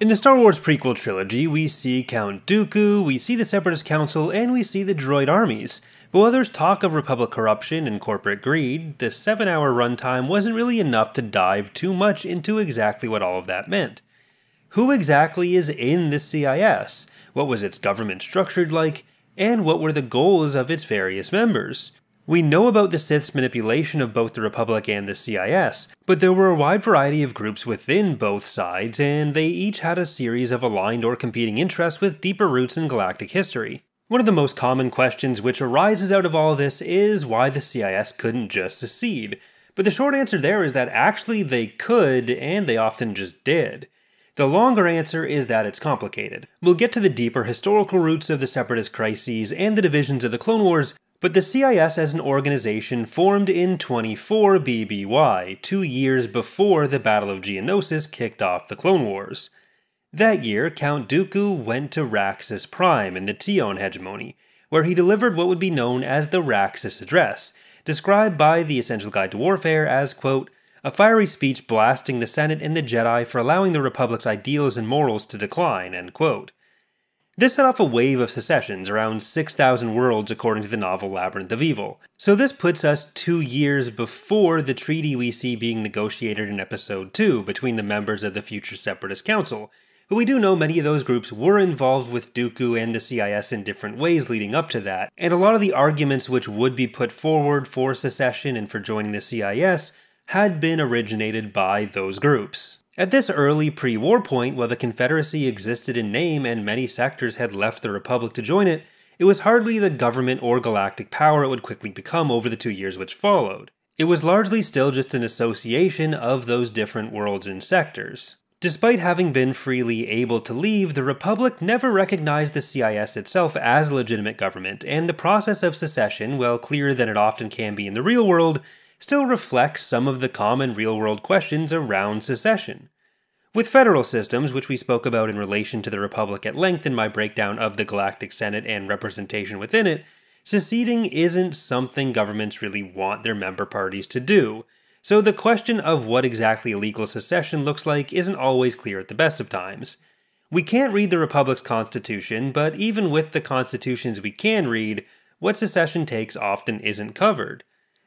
In the Star Wars prequel trilogy, we see Count Dooku, we see the Separatist Council, and we see the droid armies. But while there's talk of Republic corruption and corporate greed, the 7-hour runtime wasn't really enough to dive too much into exactly what all of that meant. Who exactly is in the CIS? What was its government structured like? And what were the goals of its various members? We know about the Sith's manipulation of both the Republic and the CIS, but there were a wide variety of groups within both sides, and they each had a series of aligned or competing interests with deeper roots in galactic history. One of the most common questions which arises out of all this is why the CIS couldn't just secede. But the short answer there is that actually they could, and they often just did. The longer answer is that it's complicated. We'll get to the deeper historical roots of the Separatist crises and the divisions of the Clone Wars, but the CIS as an organization formed in 24 BBY, 2 years before the Battle of Geonosis kicked off the Clone Wars. That year, Count Dooku went to Raxus Prime in the Tion hegemony, where he delivered what would be known as the Raxus Address, described by the Essential Guide to Warfare as, quote, a fiery speech blasting the Senate and the Jedi for allowing the Republic's ideals and morals to decline, end quote. This set off a wave of secessions, around 6,000 worlds according to the novel Labyrinth of Evil. So this puts us 2 years before the treaty we see being negotiated in Episode 2 between the members of the future Separatist Council, but we do know many of those groups were involved with Dooku and the CIS in different ways leading up to that, and a lot of the arguments which would be put forward for secession and for joining the CIS had been originated by those groups. At this early pre-war point, while the Confederacy existed in name and many sectors had left the Republic to join it, it was hardly the government or galactic power it would quickly become over the 2 years which followed. It was largely still just an association of those different worlds and sectors. Despite having been freely able to leave, the Republic never recognized the CIS itself as a legitimate government, and the process of secession, while clearer than it often can be in the real world, still reflects some of the common real-world questions around secession. With federal systems, which we spoke about in relation to the Republic at length in my breakdown of the Galactic Senate and representation within it, seceding isn't something governments really want their member parties to do, so the question of what exactly illegal secession looks like isn't always clear at the best of times. We can't read the Republic's constitution, but even with the constitutions we can read, what secession takes often isn't covered.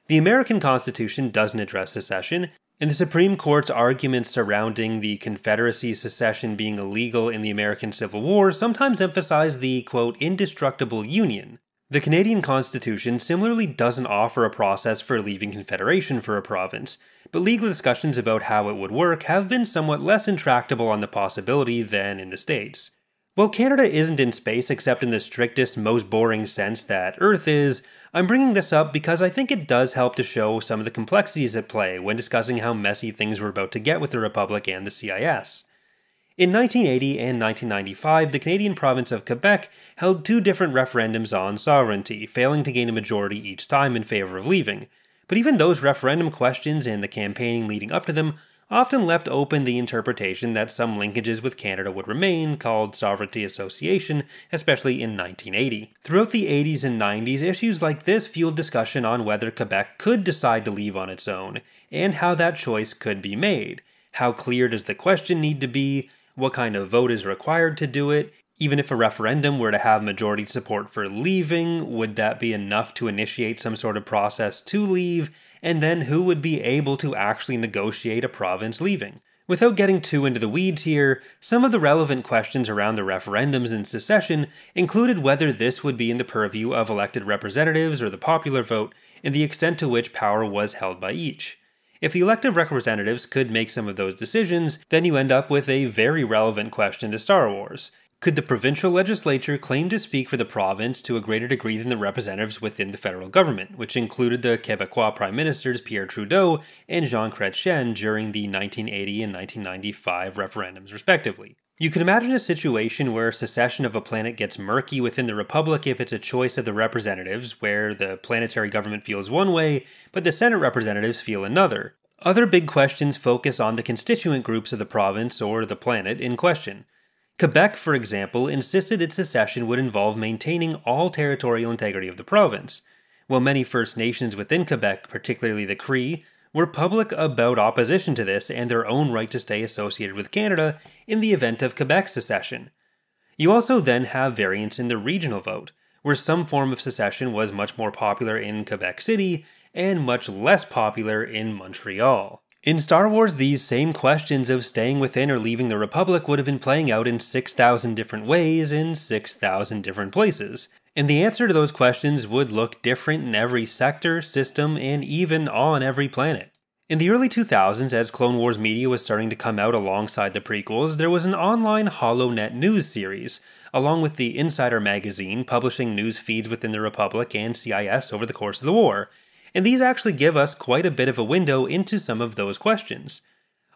The American Constitution doesn't address secession, and the Supreme Court's arguments surrounding the Confederacy's secession being illegal in the American Civil War sometimes emphasize the, quote, indestructible Union. The Canadian Constitution similarly doesn't offer a process for leaving Confederation for a province, but legal discussions about how it would work have been somewhat less intractable on the possibility than in the States. While Canada isn't in space except in the strictest, most boring sense that Earth is, I'm bringing this up because I think it does help to show some of the complexities at play when discussing how messy things were about to get with the Republic and the CIS. In 1980 and 1995, the Canadian province of Quebec held 2 different referendums on sovereignty, failing to gain a majority each time in favor of leaving. But even those referendum questions and the campaigning leading up to them often left open the interpretation that some linkages with Canada would remain, called sovereignty association, especially in 1980. Throughout the 80s and 90s, issues like this fueled discussion on whether Quebec could decide to leave on its own, and how that choice could be made. How clear does the question need to be? What kind of vote is required to do it? Even if a referendum were to have majority support for leaving, would that be enough to initiate some sort of process to leave? And then who would be able to actually negotiate a province leaving? Without getting too into the weeds here, some of the relevant questions around the referendums and secession included whether this would be in the purview of elected representatives or the popular vote, and the extent to which power was held by each. If the elected representatives could make some of those decisions, then you end up with a very relevant question to Star Wars. Could the provincial legislature claim to speak for the province to a greater degree than the representatives within the federal government, which included the Quebecois Prime Ministers Pierre Trudeau and Jean Chrétien during the 1980 and 1995 referendums respectively? You can imagine a situation where secession of a planet gets murky within the Republic if it's a choice of the representatives, where the planetary government feels one way, but the Senate representatives feel another. Other big questions focus on the constituent groups of the province or the planet in question. Quebec, for example, insisted its secession would involve maintaining all territorial integrity of the province. While many First Nations within Quebec, particularly the Cree, were public about opposition to this and their own right to stay associated with Canada in the event of Quebec secession. You also then have variants in the regional vote, where some form of secession was much more popular in Quebec City and much less popular in Montreal. In Star Wars, these same questions of staying within or leaving the Republic would have been playing out in 6,000 different ways in 6,000 different places, and the answer to those questions would look different in every sector, system, and even on every planet. In the early 2000s, as Clone Wars media was starting to come out alongside the prequels, there was an online HoloNet news series, along with the Insider magazine publishing news feeds within the Republic and CIS over the course of the war, and these actually give us quite a bit of a window into some of those questions.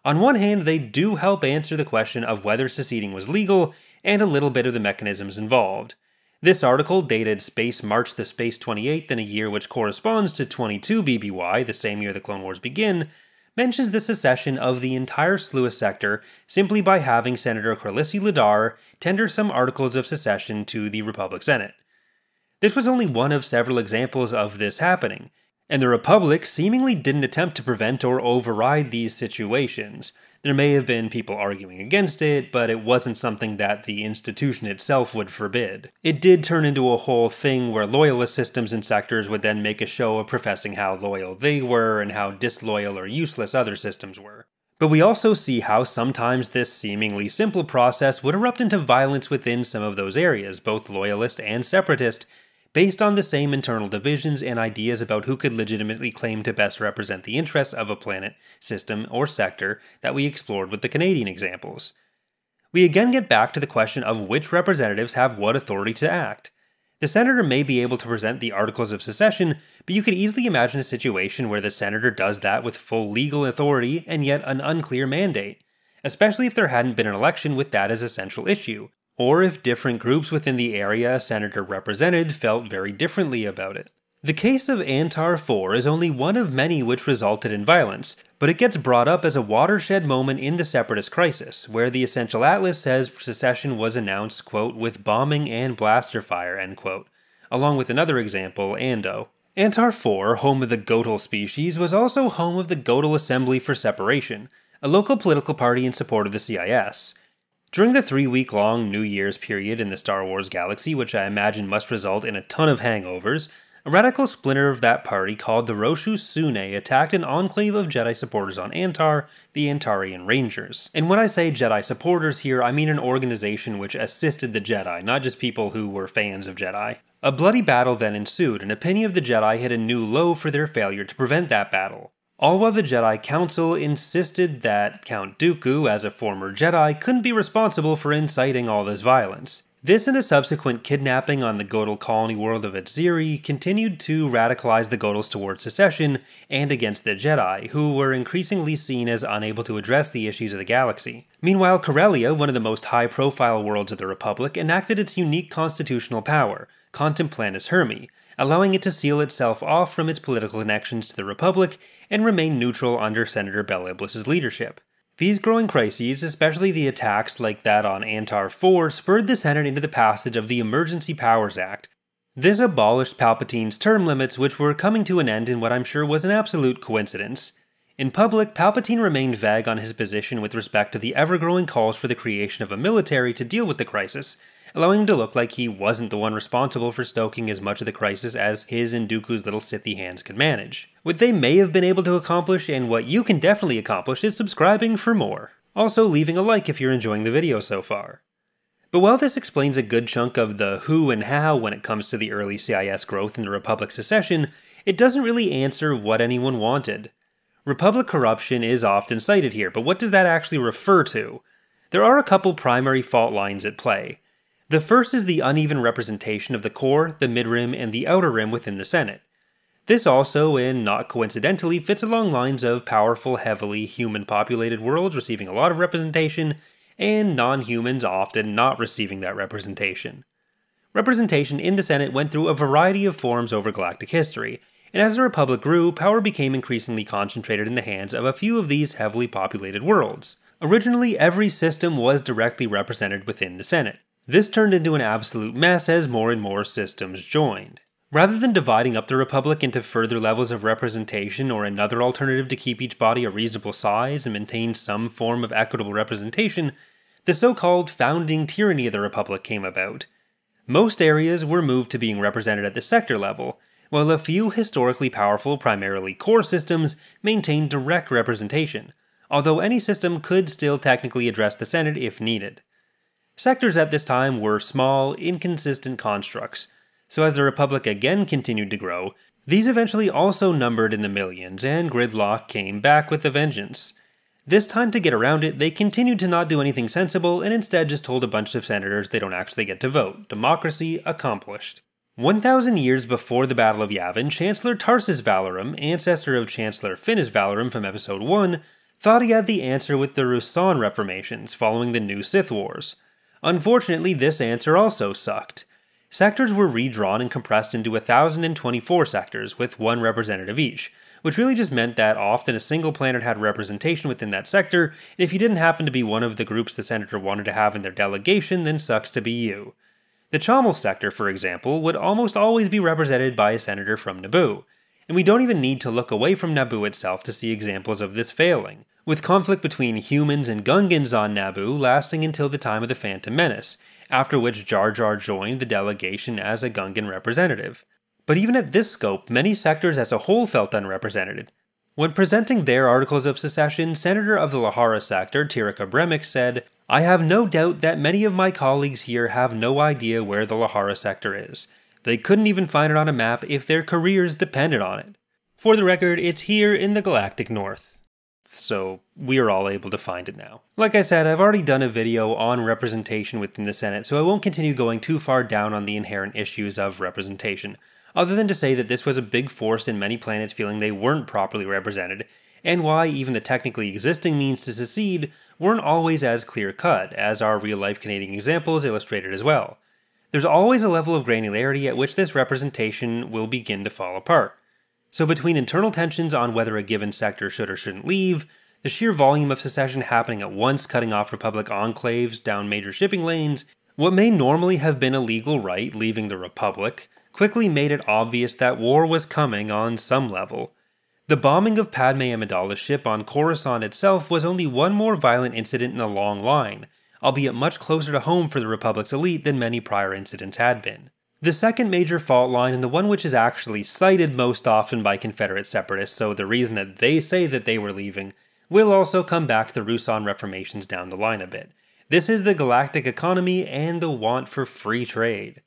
On one hand, they do help answer the question of whether seceding was legal, and a little bit of the mechanisms involved. This article, dated Space March the Space 28th in a year which corresponds to 22 BBY, the same year the Clone Wars begin, mentions the secession of the entire Sluis sector simply by having Senator Corlissy Ladar tender some articles of secession to the Republic Senate. This was only one of several examples of this happening, and the Republic seemingly didn't attempt to prevent or override these situations. There may have been people arguing against it, but it wasn't something that the institution itself would forbid. It did turn into a whole thing where loyalist systems and sectors would then make a show of professing how loyal they were and how disloyal or useless other systems were. But we also see how sometimes this seemingly simple process would erupt into violence within some of those areas, both loyalist and separatist, based on the same internal divisions and ideas about who could legitimately claim to best represent the interests of a planet, system, or sector that we explored with the Canadian examples. We again get back to the question of which representatives have what authority to act. The senator may be able to present the Articles of Secession, but you could easily imagine a situation where the senator does that with full legal authority and yet an unclear mandate, especially if there hadn't been an election with that as a central issue, or if different groups within the area a senator represented felt very differently about it. The case of Antar 4 is only one of many which resulted in violence, but it gets brought up as a watershed moment in the Separatist crisis, where the Essential Atlas says secession was announced, quote, with bombing and blaster fire, end quote, along with another example, Ando. Antar 4, home of the Gotal species, was also home of the Gotal Assembly for Separation, a local political party in support of the CIS. During the 3-week-long New Year's period in the Star Wars galaxy, which I imagine must result in a ton of hangovers, a radical splinter of that party called the Roshu Sune attacked an enclave of Jedi supporters on Antar, the Antarian Rangers. And when I say Jedi supporters here, I mean an organization which assisted the Jedi, not just people who were fans of Jedi. A bloody battle then ensued, and opinion of the Jedi hit a new low for their failure to prevent that battle. All while the Jedi Council insisted that Count Dooku, as a former Jedi, couldn't be responsible for inciting all this violence. This and a subsequent kidnapping on the Gotal colony world of Atziri continued to radicalize the Gotals towards secession and against the Jedi, who were increasingly seen as unable to address the issues of the galaxy. Meanwhile, Corellia, one of the most high-profile worlds of the Republic, enacted its unique constitutional power, Contemplantis Hermi, allowing it to seal itself off from its political connections to the Republic and remain neutral under Senator Bel Iblis's leadership. These growing crises, especially the attacks like that on Antar 4, spurred the Senate into the passage of the Emergency Powers Act. This abolished Palpatine's term limits, which were coming to an end in what I'm sure was an absolute coincidence. In public, Palpatine remained vague on his position with respect to the ever-growing calls for the creation of a military to deal with the crisis, allowing him to look like he wasn't the one responsible for stoking as much of the crisis as his and Dooku's little Sithy hands could manage. What they may have been able to accomplish, and what you can definitely accomplish, is subscribing for more. Also leaving a like if you're enjoying the video so far. But while this explains a good chunk of the who and how when it comes to the early CIS growth and the Republic secession, it doesn't really answer what anyone wanted. Republic corruption is often cited here, but what does that actually refer to? There are a couple primary fault lines at play. The first is the uneven representation of the core, the mid-rim, and the outer rim within the Senate. This also, and not coincidentally, fits along lines of powerful, heavily human-populated worlds receiving a lot of representation, and non-humans often not receiving that representation. Representation in the Senate went through a variety of forms over galactic history, and as the Republic grew, power became increasingly concentrated in the hands of a few of these heavily populated worlds. Originally, every system was directly represented within the Senate. This turned into an absolute mess as more and more systems joined. Rather than dividing up the Republic into further levels of representation or another alternative to keep each body a reasonable size and maintain some form of equitable representation, the so-called founding tyranny of the Republic came about. Most areas were moved to being represented at the sector level, while a few historically powerful, primarily core systems, maintained direct representation, although any system could still technically address the Senate if needed. Sectors at this time were small, inconsistent constructs, so as the Republic again continued to grow, these eventually also numbered in the millions, and gridlock came back with a vengeance. This time to get around it, they continued to not do anything sensible and instead just told a bunch of senators they don't actually get to vote. Democracy accomplished. 1,000 years before the Battle of Yavin, Chancellor Tarsis Valorum, ancestor of Chancellor Finis Valorum from Episode 1, thought he had the answer with the Ruusan reformations following the New Sith Wars. Unfortunately, this answer also sucked. Sectors were redrawn and compressed into 1,024 sectors, with one representative each, which really just meant that often a single planet had representation within that sector, and if you didn't happen to be one of the groups the senator wanted to have in their delegation, then sucks to be you. The Chomel sector, for example, would almost always be represented by a senator from Naboo, and we don't even need to look away from Naboo itself to see examples of this failing, with conflict between humans and Gungans on Naboo lasting until the time of the Phantom Menace, after which Jar Jar joined the delegation as a Gungan representative. But even at this scope, many sectors as a whole felt unrepresented. When presenting their articles of secession, Senator of the Lahara sector, Tirika Bremick, said, "I have no doubt that many of my colleagues here have no idea where the Lahara sector is. They couldn't even find it on a map if their careers depended on it. For the record, it's here in the Galactic North." So we are all able to find it now. Like I said, I've already done a video on representation within the Senate, so I won't continue going too far down on the inherent issues of representation, other than to say that this was a big force in many planets feeling they weren't properly represented, and why even the technically existing means to secede weren't always as clear-cut, as our real-life Canadian examples illustrated as well. There's always a level of granularity at which this representation will begin to fall apart. So between internal tensions on whether a given sector should or shouldn't leave, the sheer volume of secession happening at once cutting off Republic enclaves down major shipping lanes, what may normally have been a legal right leaving the Republic, quickly made it obvious that war was coming on some level. The bombing of Padme Amidala's ship on Coruscant itself was only one more violent incident in a long line, albeit much closer to home for the Republic's elite than many prior incidents had been. The second major fault line, and the one which is actually cited most often by Confederate Separatists, so the reason that they say that they were leaving, will also come back to the Ruusan reformations down the line a bit. This is the galactic economy and the want for free trade.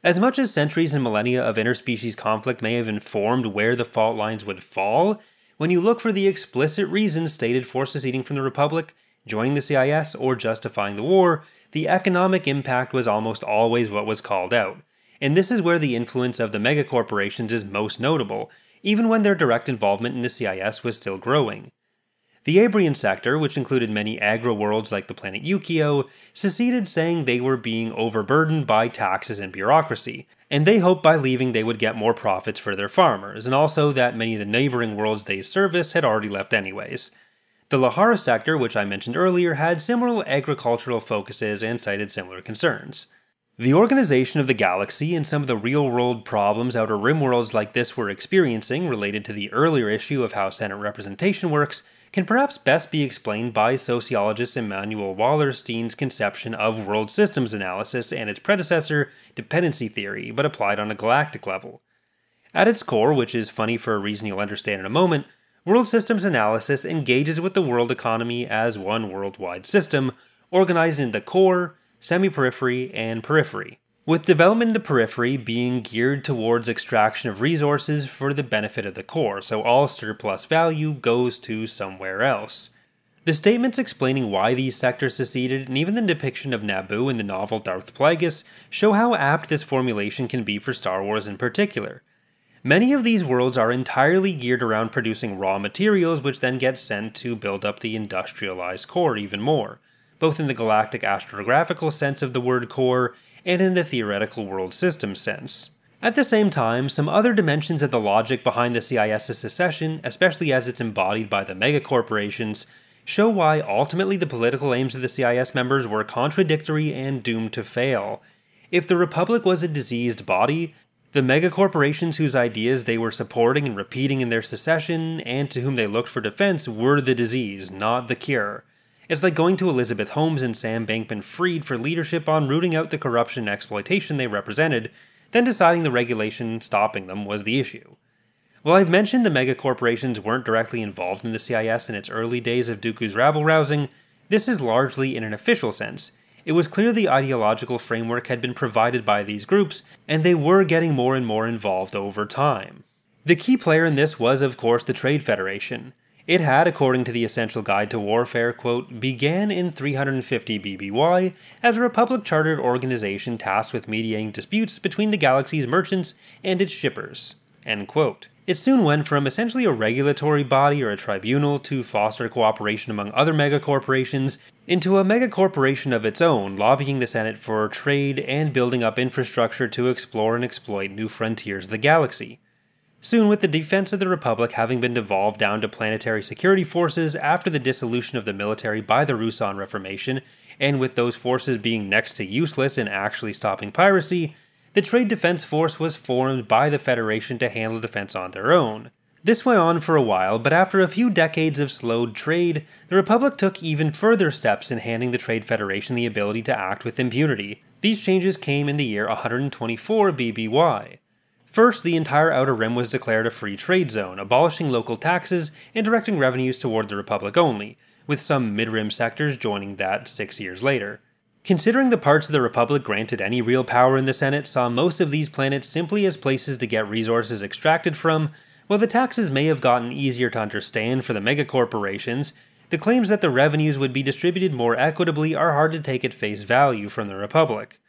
As much as centuries and millennia of interspecies conflict may have informed where the fault lines would fall, when you look for the explicit reasons stated for seceding from the Republic, joining the CIS, or justifying the war, the economic impact was almost always what was called out. And this is where the influence of the megacorporations is most notable, even when their direct involvement in the CIS was still growing. The Abrian sector, which included many agro-worlds like the planet Yukio, seceded saying they were being overburdened by taxes and bureaucracy, and they hoped by leaving they would get more profits for their farmers, and also that many of the neighboring worlds they serviced had already left anyways. The Lahara sector, which I mentioned earlier, had similar agricultural focuses and cited similar concerns. The organization of the galaxy and some of the real-world problems Outer Rim worlds like this were experiencing, related to the earlier issue of how Senate representation works, can perhaps best be explained by sociologist Immanuel Wallerstein's conception of world systems analysis and its predecessor, dependency theory, but applied on a galactic level. At its core, which is funny for a reason you'll understand in a moment, world systems analysis engages with the world economy as one worldwide system, organized into core, semi-periphery, and periphery, with development in the periphery being geared towards extraction of resources for the benefit of the core, so all surplus value goes to somewhere else. The statements explaining why these sectors seceded, and even the depiction of Naboo in the novel Darth Plagueis, show how apt this formulation can be for Star Wars in particular. Many of these worlds are entirely geared around producing raw materials which then get sent to build up the industrialized core even more, both in the galactic astrographical sense of the word core and in the theoretical world system sense. At the same time, some other dimensions of the logic behind the CIS's secession, especially as it's embodied by the megacorporations, show why ultimately the political aims of the CIS members were contradictory and doomed to fail. If the Republic was a diseased body, The megacorporations whose ideas they were supporting and repeating in their secession, and to whom they looked for defense, were the disease, not the cure. It's like going to Elizabeth Holmes and Sam Bankman-Fried for leadership on rooting out the corruption and exploitation they represented, then deciding the regulation stopping them was the issue. While I've mentioned the megacorporations weren't directly involved in the CIS in its early days of Dooku's rabble-rousing, this is largely in an official sense. It was clear the ideological framework had been provided by these groups, and they were getting more and more involved over time. The key player in this was, of course, the Trade Federation. It had, according to the Essential Guide to Warfare, quote, began in 350 BBY as a republic-chartered organization tasked with mediating disputes between the galaxy's merchants and its shippers, end quote. It soon went from essentially a regulatory body or a tribunal to foster cooperation among other megacorporations into a megacorporation of its own, lobbying the Senate for trade and building up infrastructure to explore and exploit new frontiers of the galaxy. Soon, with the defense of the Republic having been devolved down to planetary security forces after the dissolution of the military by the Ruusan Reformation, and with those forces being next to useless in actually stopping piracy, the Trade Defense Force was formed by the Federation to handle defense on their own. This went on for a while, but after a few decades of slowed trade, the Republic took even further steps in handing the Trade Federation the ability to act with impunity. These changes came in the year 124 BBY. First, the entire Outer Rim was declared a free trade zone, abolishing local taxes and directing revenues toward the Republic only, with some mid-rim sectors joining that 6 years later. Considering the parts of the Republic granted any real power in the Senate saw most of these planets simply as places to get resources extracted from, while the taxes may have gotten easier to understand for the megacorporations, the claims that the revenues would be distributed more equitably are hard to take at face value from the Republic.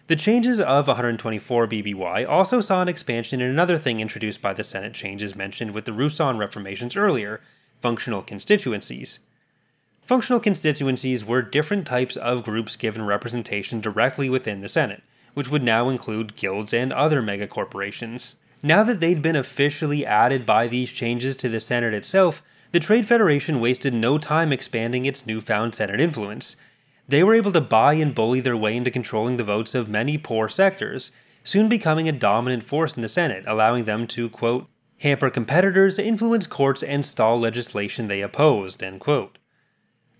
The changes of 124 BBY also saw an expansion in another thing introduced by the Senate changes mentioned with the Ruusan reformations earlier, functional constituencies. Functional constituencies were different types of groups given representation directly within the Senate, which would now include guilds and other megacorporations. Now that they'd been officially added by these changes to the Senate itself, the Trade Federation wasted no time expanding its newfound Senate influence. They were able to buy and bully their way into controlling the votes of many poor sectors, soon becoming a dominant force in the Senate, allowing them to, quote, hamper competitors, influence courts, and stall legislation they opposed, end quote.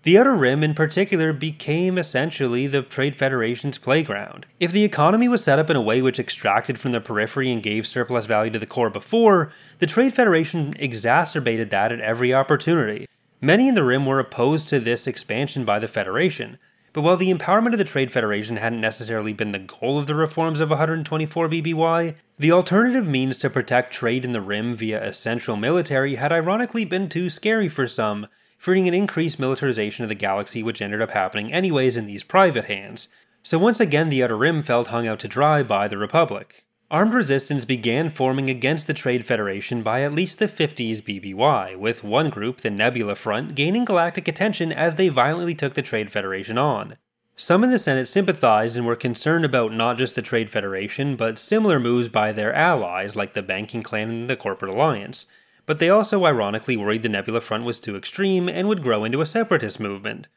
The Outer Rim in particular became essentially the Trade Federation's playground. If the economy was set up in a way which extracted from the periphery and gave surplus value to the core before, the Trade Federation exacerbated that at every opportunity. Many in the Rim were opposed to this expansion by the Federation, but while the empowerment of the Trade Federation hadn't necessarily been the goal of the reforms of 124 BBY, the alternative means to protect trade in the Rim via a central military had ironically been too scary for some, fearing an increased militarization of the galaxy which ended up happening anyways in these private hands, so once again the Outer Rim felt hung out to dry by the Republic. Armed resistance began forming against the Trade Federation by at least the 50s BBY, with one group, the Nebula Front, gaining galactic attention as they violently took the Trade Federation on. Some in the Senate sympathized and were concerned about not just the Trade Federation, but similar moves by their allies like the Banking Clan and the Corporate Alliance, but they also ironically worried the Nebula Front was too extreme and would grow into a separatist movement.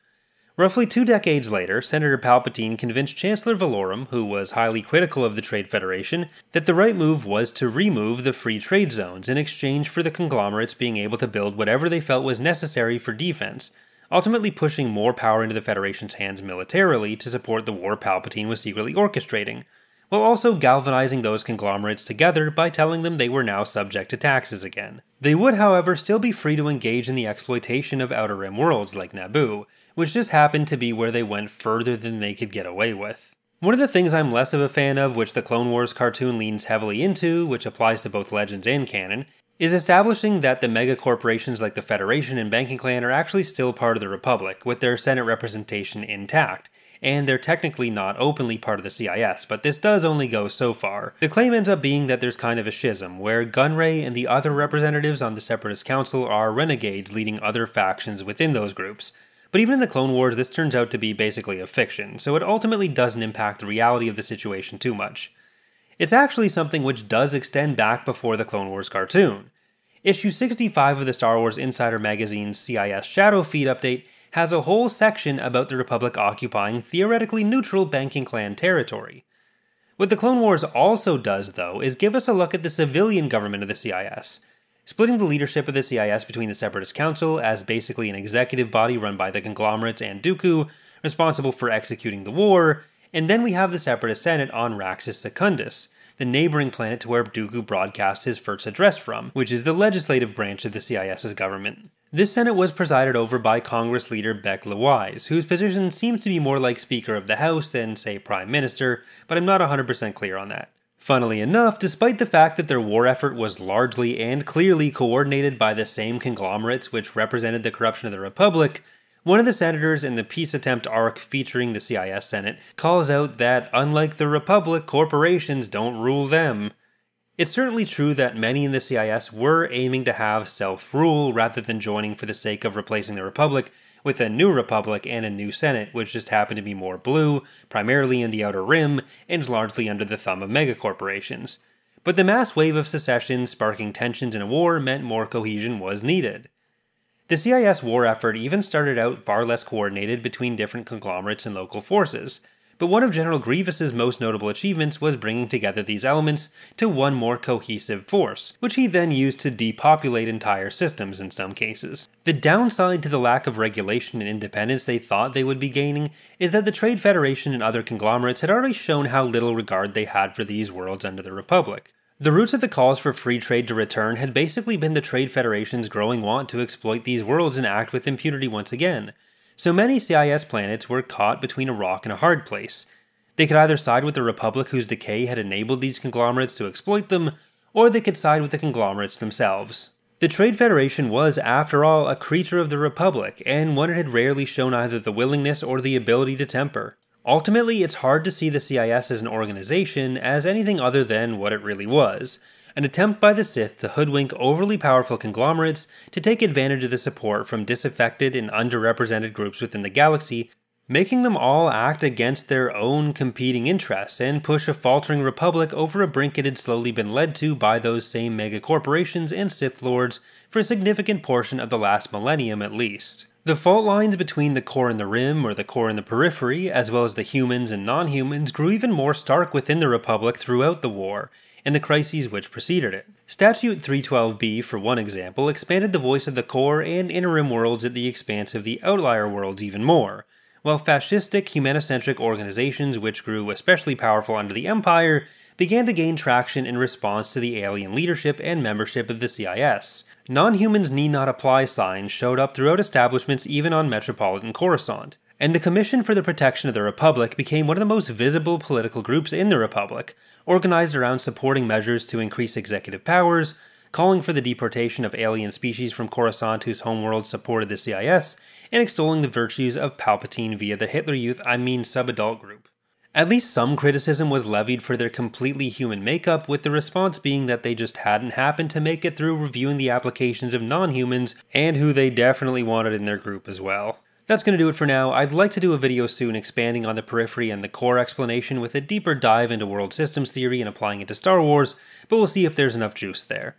Roughly 2 decades later, Senator Palpatine convinced Chancellor Valorum, who was highly critical of the Trade Federation, that the right move was to remove the free trade zones in exchange for the conglomerates being able to build whatever they felt was necessary for defense, ultimately pushing more power into the Federation's hands militarily to support the war Palpatine was secretly orchestrating, while also galvanizing those conglomerates together by telling them they were now subject to taxes again. They would, however, still be free to engage in the exploitation of Outer Rim worlds like Naboo, which just happened to be where they went further than they could get away with. One of the things I'm less of a fan of, which the Clone Wars cartoon leans heavily into, which applies to both Legends and canon, is establishing that the megacorporations like the Federation and Banking Clan are actually still part of the Republic, with their Senate representation intact, and they're technically not openly part of the CIS, but this does only go so far. The claim ends up being that there's kind of a schism, where Gunray and the other representatives on the Separatist Council are renegades leading other factions within those groups. But even in the Clone Wars, this turns out to be basically a fiction, so it ultimately doesn't impact the reality of the situation too much. It's actually something which does extend back before the Clone Wars cartoon. Issue 65 of the Star Wars Insider Magazine's CIS Shadow Feed update has a whole section about the Republic occupying theoretically neutral Banking Clan territory. What the Clone Wars also does, though, is give us a look at the civilian government of the CIS, splitting the leadership of the CIS between the Separatist Council as basically an executive body run by the conglomerates and Dooku, responsible for executing the war, and then we have the Separatist Senate on Raxus Secundus, the neighboring planet to where Dooku broadcast his first address from, which is the legislative branch of the CIS's government. This Senate was presided over by Congress leader Beck Lewis, whose position seems to be more like Speaker of the House than, say, Prime Minister, but I'm not 100% clear on that. Funnily enough, despite the fact that their war effort was largely and clearly coordinated by the same conglomerates which represented the corruption of the Republic, one of the senators in the peace attempt arc featuring the CIS Senate calls out that, unlike the Republic, corporations don't rule them. It's certainly true that many in the CIS were aiming to have self-rule rather than joining for the sake of replacing the Republic with a new Republic and a new Senate, which just happened to be more blue, primarily in the Outer Rim, and largely under the thumb of megacorporations. But the mass wave of secession sparking tensions in a war meant more cohesion was needed. The CIS war effort even started out far less coordinated between different conglomerates and local forces, but one of General Grievous's most notable achievements was bringing together these elements to one more cohesive force, which he then used to depopulate entire systems in some cases. The downside to the lack of regulation and independence they thought they would be gaining is that the Trade Federation and other conglomerates had already shown how little regard they had for these worlds under the Republic. The roots of the calls for free trade to return had basically been the Trade Federation's growing want to exploit these worlds and act with impunity once again. So many CIS planets were caught between a rock and a hard place. They could either side with the Republic whose decay had enabled these conglomerates to exploit them, or they could side with the conglomerates themselves. The Trade Federation was, after all, a creature of the Republic, and one it had rarely shown either the willingness or the ability to temper. Ultimately, it's hard to see the CIS as an organization as anything other than what it really was, an attempt by the Sith to hoodwink overly powerful conglomerates to take advantage of the support from disaffected and underrepresented groups within the galaxy, making them all act against their own competing interests and push a faltering Republic over a brink it had slowly been led to by those same megacorporations and Sith Lords for a significant portion of the last millennium at least. The fault lines between the core and the rim, or the core and the periphery, as well as the humans and non-humans, grew even more stark within the Republic throughout the war, and the crises which preceded it. Statute 312b, for one example, expanded the voice of the core and inner-rim worlds at the expanse of the outlier worlds even more, while fascistic, humanocentric organizations which grew especially powerful under the Empire began to gain traction in response to the alien leadership and membership of the CIS. Non-humans need not apply signs showed up throughout establishments even on metropolitan Coruscant, and the Commission for the Protection of the Republic became one of the most visible political groups in the Republic, organized around supporting measures to increase executive powers, calling for the deportation of alien species from Coruscant whose homeworld supported the CIS, and extolling the virtues of Palpatine via the Hitler Youth sub-adult group. At least some criticism was levied for their completely human makeup, with the response being that they just hadn't happened to make it through reviewing the applications of non-humans, and who they definitely wanted in their group as well. That's going to do it for now. I'd like to do a video soon expanding on the periphery and the core explanation with a deeper dive into world systems theory and applying it to Star Wars, but we'll see if there's enough juice there.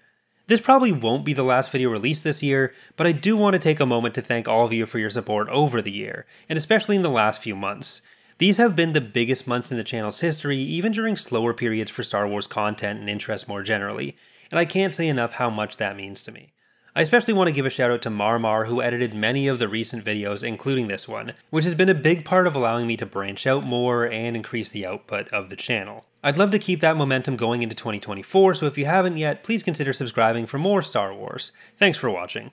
This probably won't be the last video released this year, but I do want to take a moment to thank all of you for your support over the year, and especially in the last few months. These have been the biggest months in the channel's history, even during slower periods for Star Wars content and interest more generally, and I can't say enough how much that means to me. I especially want to give a shout out to MarMar, who edited many of the recent videos, including this one, which has been a big part of allowing me to branch out more and increase the output of the channel. I'd love to keep that momentum going into 2024, so if you haven't yet, please consider subscribing for more Star Wars. Thanks for watching.